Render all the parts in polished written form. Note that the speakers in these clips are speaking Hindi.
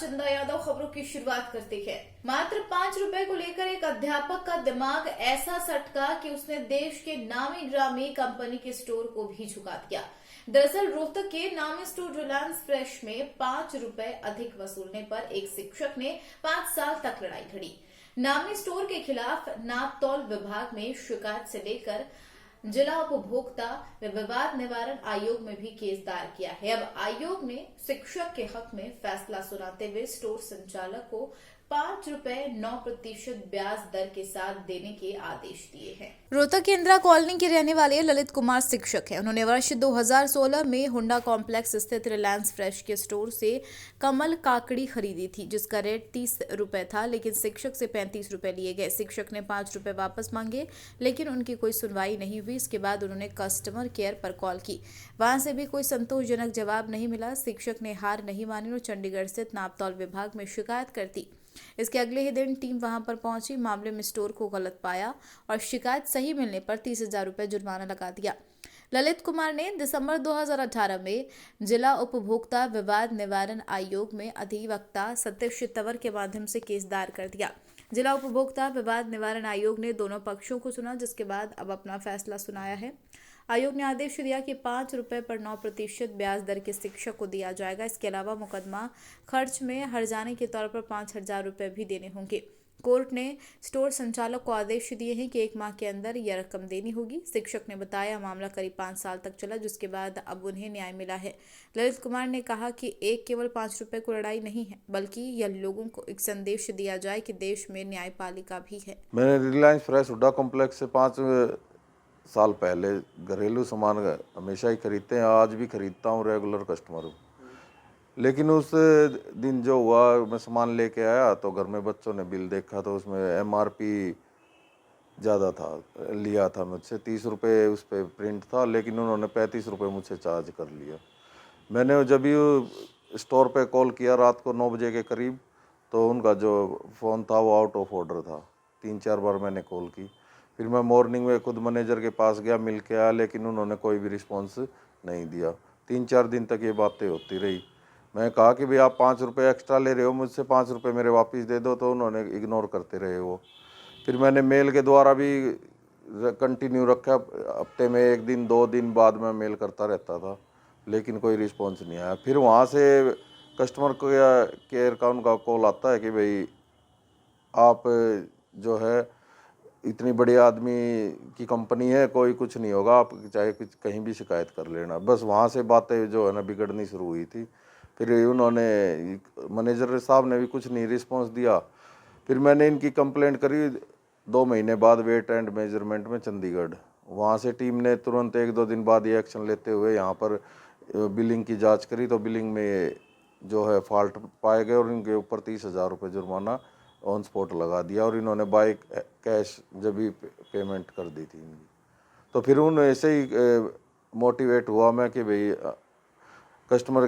चंदा यादव खबरों की शुरुआत करते हैं। मात्र 5 रुपए को लेकर एक अध्यापक का दिमाग ऐसा सटका कि उसने देश के नामी ड्रामी कंपनी के स्टोर को भी झुका दिया। दरअसल रोहतक के नामी स्टोर रिलायंस फ्रेश में 5 रुपए अधिक वसूलने पर एक शिक्षक ने 5 साल तक लड़ाई लड़ी। नामी स्टोर के खिलाफ नाप तौल विभाग में शिकायत से लेकर जिला उपभोक्ता विवाद निवारण आयोग में भी केस दायर किया है। अब आयोग ने शिक्षक के हक में फैसला सुनाते हुए स्टोर संचालक को 5 रुपए 9% ब्याज दर के साथ देने के आदेश दिए हैं। रोहतक के इंदिरा कॉलोनी के रहने वाले ललित कुमार शिक्षक हैं। उन्होंने वर्ष 2016 में हुंडा कॉम्प्लेक्स स्थित रिलायंस फ्रेश के स्टोर से कमल काकड़ी खरीदी थी, जिसका रेट 30 रुपए था, लेकिन शिक्षक से 35 रुपए लिए गए। शिक्षक ने 5 रुपए वापस मांगे, लेकिन उनकी कोई सुनवाई नहीं हुई। इसके बाद उन्होंने कस्टमर केयर पर कॉल की, वहां से भी कोई संतोषजनक जवाब नहीं मिला। शिक्षक ने हार नहीं मानी और चंडीगढ़ स्थित नापतौल विभाग में शिकायत कर दी। इसके अगले ही दिन टीम वहां पर पहुंची, मामले में स्टोर को गलत पाया और शिकायत सही मिलने पर 30,000 रुपए जुर्माना लगा दिया। ललित कुमार ने दिसंबर 2018 में जिला उपभोक्ता विवाद निवारण आयोग में अधिवक्ता सतीश तंवर के माध्यम से केस दायर कर दिया। जिला उपभोक्ता विवाद निवारण आयोग ने दोनों पक्षों को सुना, जिसके बाद अब अपना फैसला सुनाया है। आयोग ने आदेश दिया कि 5 रुपए पर 9% ब्याज दर के शिक्षक को दिया जाएगा। इसके अलावा मुकदमा खर्च में हर्जाने के तौर पर 5,000 रुपए भी देने होंगे। कोर्ट ने स्टोर संचालक को आदेश दिए हैं कि 1 माह के अंदर यह रकम देनी होगी। शिक्षक ने बताया मामला करीब 5 साल तक चला, जिसके बाद अब उन्हें न्याय मिला है। ललित कुमार ने कहा कि एक केवल 5 रुपए को लड़ाई नहीं है, बल्कि यह लोगों को एक संदेश दिया जाए कि देश में न्यायपालिका भी है। मैंने रिलायंस फ्रेश हुड्डा कॉम्प्लेक्स से 5 साल पहले घरेलू सामान हमेशा ही खरीदते हैं, आज भी खरीदता हूँ, रेगुलर कस्टमर हूँ। लेकिन उस दिन जो हुआ, मैं सामान लेके आया तो घर में बच्चों ने बिल देखा तो उसमें MRP ज़्यादा था, लिया था मुझसे 30 रुपये उस पर प्रिंट था, लेकिन उन्होंने 35 रुपये मुझसे चार्ज कर लिया। मैंने जब भी स्टोर पे कॉल किया रात को 9 बजे के करीब, तो उनका जो फ़ोन था वो आउट ऑफ ऑर्डर था। 3-4 बार मैंने कॉल की, फिर मैं मॉर्निंग में खुद मैनेजर के पास गया, मिल के आया, लेकिन उन्होंने कोई भी रिस्पॉन्स नहीं दिया। 3-4 दिन तक ये बातें होती रही। मैं कहा कि भाई आप 5 रुपये एक्स्ट्रा ले रहे हो मुझसे, 5 रुपये मेरे वापस दे दो, तो उन्होंने इग्नोर करते रहे वो। फिर मैंने मेल के द्वारा भी कंटिन्यू रखा, हफ्ते में 1 दिन 2 दिन बाद मैं मेल करता रहता था, लेकिन कोई रिस्पॉन्स नहीं आया। फिर वहाँ से कस्टमर केयर का उनका कॉल आता है कि भाई आप जो है इतनी बड़ी आदमी की कंपनी है, कोई कुछ नहीं होगा, आप चाहे कुछ कहीं भी शिकायत कर लेना। बस वहाँ से बातें जो है ना बिगड़नी शुरू हुई थी। फिर उन्होंने मैनेजर साहब ने भी कुछ नहीं रिस्पॉन्स दिया। फिर मैंने इनकी कंप्लेंट करी 2 महीने बाद वेट एंड मेजरमेंट में चंडीगढ़। वहाँ से टीम ने तुरंत 1-2 दिन बाद ये एक्शन लेते हुए यहाँ पर बिलिंग की जांच करी, तो बिलिंग में जो है फॉल्ट पाए गए और इनके ऊपर 30,000 रुपये जुर्माना ऑन स्पॉट लगा दिया और इन्होंने बाय कैश जब भी पेमेंट कर दी थी इनकी। तो फिर उन ऐसे ही मोटिवेट हुआ मैं कि भाई कस्टमर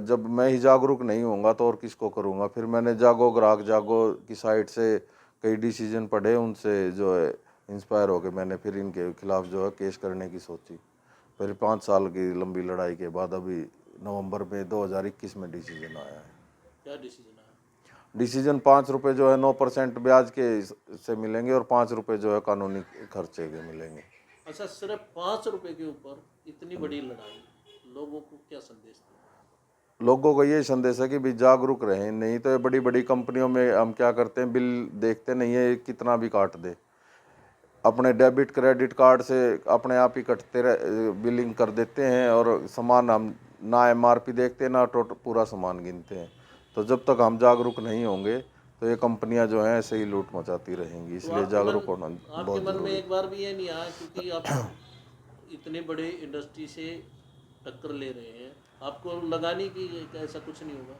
जब मैं ही जागरूक नहीं होऊंगा तो और किसको करूंगा। फिर मैंने जागो ग्राहक जागो की साइट से कई डिसीजन पढ़े, उनसे जो है इंस्पायर हो गए मैंने फिर इनके खिलाफ जो है केस करने की सोची। फिर 5 साल की लंबी लड़ाई के बाद अभी नवंबर में 2021 में डिसीजन आया है। क्या डिसीजन आया? डिसीजन 5 रुपये जो है 9% ब्याज के से मिलेंगे और 5 रुपये जो है कानूनी खर्चे के मिलेंगे। अच्छा, सिर्फ 5 रुपए के ऊपर इतनी बड़ी लड़ाई, लोगों को क्या संदेश दें? लोगों को ये संदेश है कि भी जागरूक रहें, नहीं तो ये बड़ी बड़ी कंपनियों में हम क्या करते हैं, बिल देखते नहीं है, कितना भी काट दे, अपने डेबिट क्रेडिट कार्ड से अपने आप ही कटते बिलिंग कर देते हैं और सामान हम ना MRP देखते हैं ना पूरा सामान गिनते हैं। तो जब तक हम जागरूक नहीं होंगे तो ये कंपनियां जो हैं ऐसे ही लूट मचाती रहेंगी, इसलिए जागरूक होना आपके मन में एक बार भी ये नहीं आया, क्योंकि आप इतने बड़े इंडस्ट्री से टक्कर ले रहे हैं, आपको लगानी कि ऐसा कुछ नहीं होगा?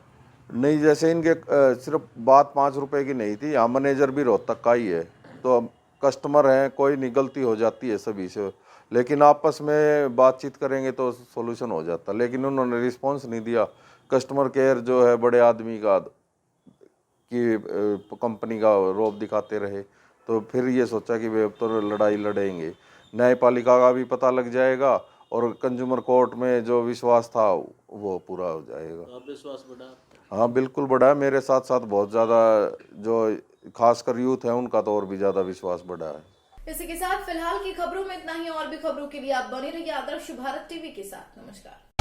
नहीं, जैसे इनके सिर्फ बात 5 रुपए की नहीं थी, यहाँ मैनेजर भी रोहतक का ही है, तो कस्टमर हैं, कोई नहीं, गलती हो जाती है सभी से, लेकिन आपस में बातचीत करेंगे तो सोल्यूशन हो जाता। लेकिन उन्होंने रिस्पॉन्स नहीं दिया। कस्टमर केयर जो है बड़े आदमी का कि कंपनी का रौब दिखाते रहे, तो फिर ये सोचा कि वे अब तो लड़ाई लड़ेंगे, न्यायपालिका का भी पता लग जाएगा और कंज्यूमर कोर्ट में जो विश्वास था वो पूरा हो जाएगा। तो आप विश्वास बढ़ा? हाँ बिल्कुल बढ़ा है। मेरे साथ साथ बहुत ज़्यादा जो खासकर यूथ है उनका तो और भी ज़्यादा विश्वास बढ़ा है। इसी के साथ फिलहाल की खबरों में इतना ही। और भी खबरों के लिए आप बने रहिए आदर्श भारत टीवी के साथ। नमस्कार।